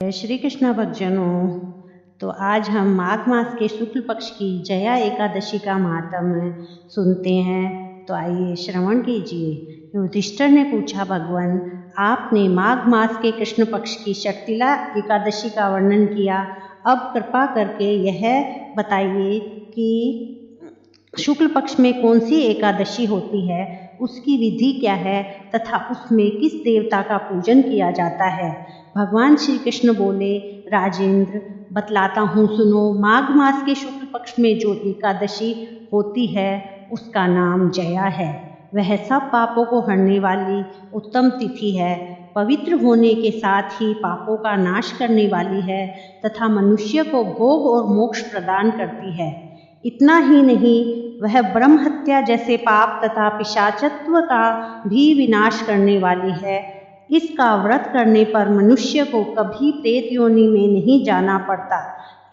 श्री कृष्ण भक्तजनों, तो आज हम माघ मास के शुक्ल पक्ष की जया एकादशी का महात्म्य सुनते हैं। तो आइए श्रवण कीजिए। युधिष्ठिर ने पूछा, भगवान आपने माघ मास के कृष्ण पक्ष की शक्तिला एकादशी का वर्णन किया, अब कृपा करके यह बताइए कि शुक्ल पक्ष में कौन सी एकादशी होती है, उसकी विधि क्या है तथा उसमें किस देवता का पूजन किया जाता है। भगवान श्री कृष्ण बोले, राजेंद्र बतलाता हूँ सुनो। माघ मास के शुक्ल पक्ष में जो एकादशी होती है उसका नाम जया है। वह सब पापों को हरने वाली उत्तम तिथि है, पवित्र होने के साथ ही पापों का नाश करने वाली है तथा मनुष्य को भोग और मोक्ष प्रदान करती है। इतना ही नहीं, वह ब्रह्म हत्या जैसे पाप तथा पिशाचत्व का भी विनाश करने वाली है। इसका व्रत करने पर मनुष्य को कभी प्रेत योनि में नहीं जाना पड़ता।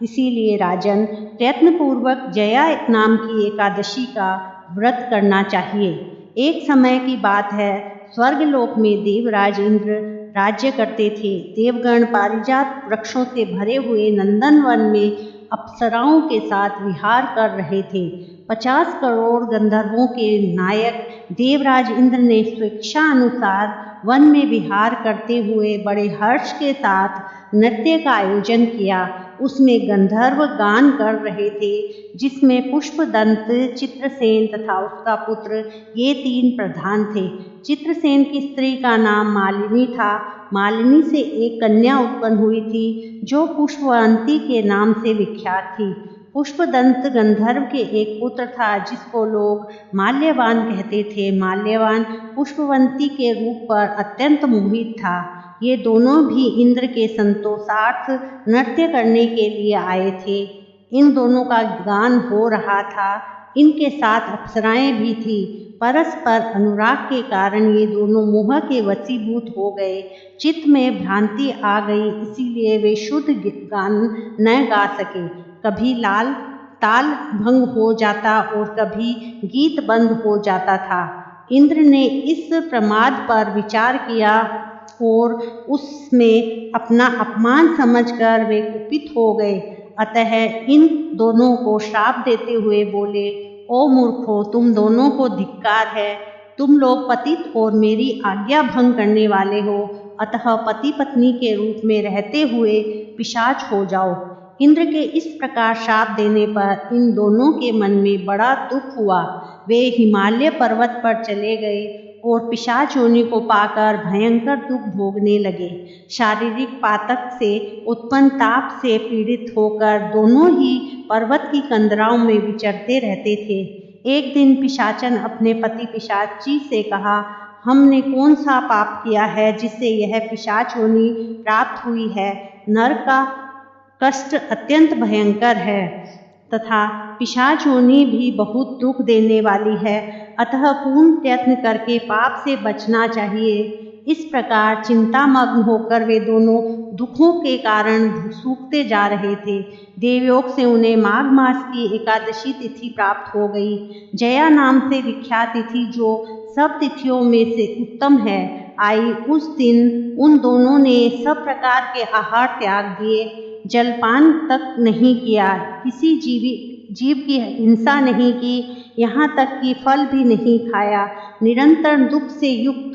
इसीलिए राजन, प्रयत्नपूर्वक जया नाम की एकादशी का व्रत करना चाहिए। एक समय की बात है, स्वर्गलोक में देवराज इंद्र राज्य करते थे। देवगण पारिजात वृक्षों से भरे हुए नंदन वन में अप्सराओं के साथ विहार कर रहे थे। 50 करोड़ गंधर्वों के नायक देवराज इंद्र ने स्वेच्छा अनुसार वन में विहार करते हुए बड़े हर्ष के साथ नृत्य का आयोजन किया। उसमें गंधर्व गान कर रहे थे, जिसमें पुष्पदंत, चित्रसेन तथा उसका पुत्र, ये 3 प्रधान थे। चित्रसेन की स्त्री का नाम मालिनी था। मालिनी से एक कन्या उत्पन्न हुई थी जो पुष्पवंती के नाम से विख्यात थी। पुष्पदंत गंधर्व के एक पुत्र था जिसको लोग माल्यवान कहते थे। माल्यवान पुष्पवंती के रूप पर अत्यंत मोहित था। ये दोनों भी इंद्र के संतोषार्थ नृत्य करने के लिए आए थे। इन दोनों का गान हो रहा था। इनके साथ अप्सराएं भी थी। परस्पर अनुराग के कारण ये दोनों मोह के वशीभूत हो गए। चित्त में भ्रांति आ गई, इसीलिए वे शुद्ध गान न गा सके। कभी ताल भंग हो जाता और कभी गीत बंद हो जाता था। इंद्र ने इस प्रमाद पर विचार किया और उसमें अपना अपमान समझकर वे कुपित हो गए। अतः इन दोनों को श्राप देते हुए बोले, ओ मूर्खों, तुम दोनों को धिक्कार है। तुम लोग पतित और मेरी आज्ञा भंग करने वाले हो, अतः पति पत्नी के रूप में रहते हुए पिशाच हो जाओ। इंद्र के इस प्रकार श्राप देने पर इन दोनों के मन में बड़ा दुख हुआ। वे हिमालय पर्वत पर चले गए और पिशाच योनि को पाकर भयंकर दुख भोगने लगे। शारीरिक पातक से उत्पन्न ताप से पीड़ित होकर दोनों ही पर्वत की कंदराओं में विचरते रहते थे। एक दिन पिशाचन अपने पति पिशाची से कहा, हमने कौन सा पाप किया है जिससे यह पिशाच योनि प्राप्त हुई है। नरक का कष्ट अत्यंत भयंकर है तथा पिशाच योनि भी बहुत दुख देने वाली है, अतः पूर्ण प्रयत्न करके पाप से बचना चाहिए। इस प्रकार चिंतामग्न होकर वे दोनों दुखों के कारण सूखते जा रहे थे। देवयोग से उन्हें माघ मास की एकादशी तिथि प्राप्त हो गई। जया नाम से विख्यात तिथि, जो सब तिथियों में से उत्तम है, आई। उस दिन उन दोनों ने सब प्रकार के आहार त्याग दिए, जलपान तक नहीं किया, किसी जीव की हिंसा नहीं की, यहाँ तक कि फल भी नहीं खाया। निरंतर दुख से युक्त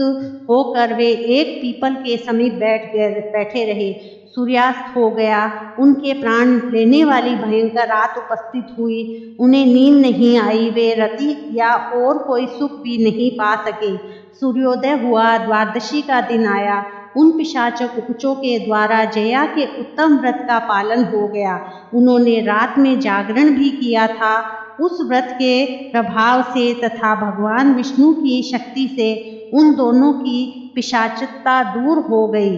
होकर वे एक पीपल के समीप बैठे रहे। सूर्यास्त हो गया। उनके प्राण लेने वाली भयंकर रात उपस्थित हुई। उन्हें नींद नहीं आई। वे रति या और कोई सुख भी नहीं पा सके। सूर्योदय हुआ। द्वादशी का दिन आया। उन पिशाचों के द्वारा जया के उत्तम व्रत का पालन हो गया। उन्होंने रात में जागरण भी किया था। उस व्रत के प्रभाव से तथा भगवान विष्णु की शक्ति से उन दोनों की पिशाचता दूर हो गई।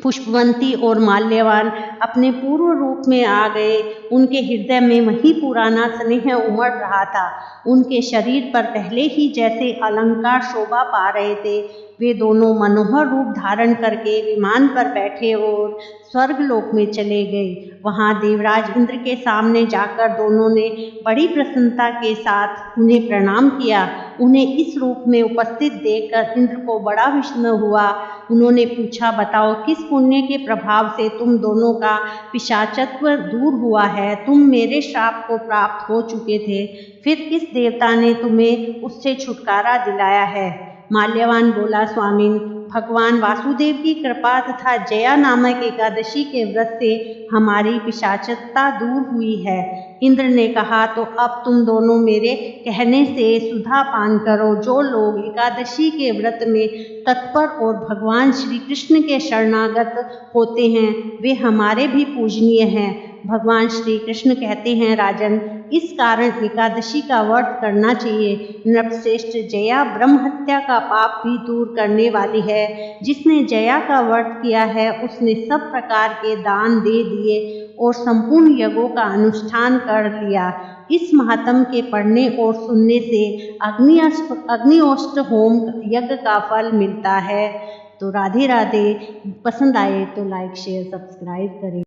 पुष्पवंती और माल्यवान अपने पूर्व रूप में आ गए। उनके हृदय में वही पुराना स्नेह उमड़ रहा था। उनके शरीर पर पहले ही जैसे अलंकार शोभा पा रहे थे। वे दोनों मनोहर रूप धारण करके विमान पर बैठे और स्वर्गलोक में चले गए। वहाँ देवराज इंद्र के सामने जाकर दोनों ने बड़ी प्रसन्नता के साथ उन्हें प्रणाम किया। उन्हें इस रूप में उपस्थित देखकर इंद्र को बड़ा विस्मय हुआ। उन्होंने पूछा, बताओ किस पुण्य के प्रभाव से तुम दोनों का पिशाचत्व दूर हुआ है? तुम मेरे श्राप को प्राप्त हो चुके थे, फिर किस देवता ने तुम्हें उससे छुटकारा दिलाया है? माल्यवान बोला, स्वामिन, भगवान वासुदेव की कृपा तथा जया नामक एकादशी के व्रत से हमारी पिशाचता दूर हुई है। इंद्र ने कहा, तो अब तुम दोनों मेरे कहने से सुधा पान करो। जो लोग एकादशी के व्रत में तत्पर और भगवान श्री कृष्ण के शरणागत होते हैं वे हमारे भी पूजनीय हैं। भगवान श्री कृष्ण कहते हैं, राजन, इस कारण एकादशी का व्रत करना चाहिए। नृपश्रेष्ठ, जया ब्रह्म हत्या का पाप भी दूर करने वाली है। जिसने जया का व्रत किया है उसने सब प्रकार के दान दे दिए और संपूर्ण यज्ञों का अनुष्ठान कर लिया। इस महात्म के पढ़ने और सुनने से अग्निहोत्र होम यज्ञ का फल मिलता है। तो राधे राधे। पसंद आए तो लाइक शेयर सब्सक्राइब करें।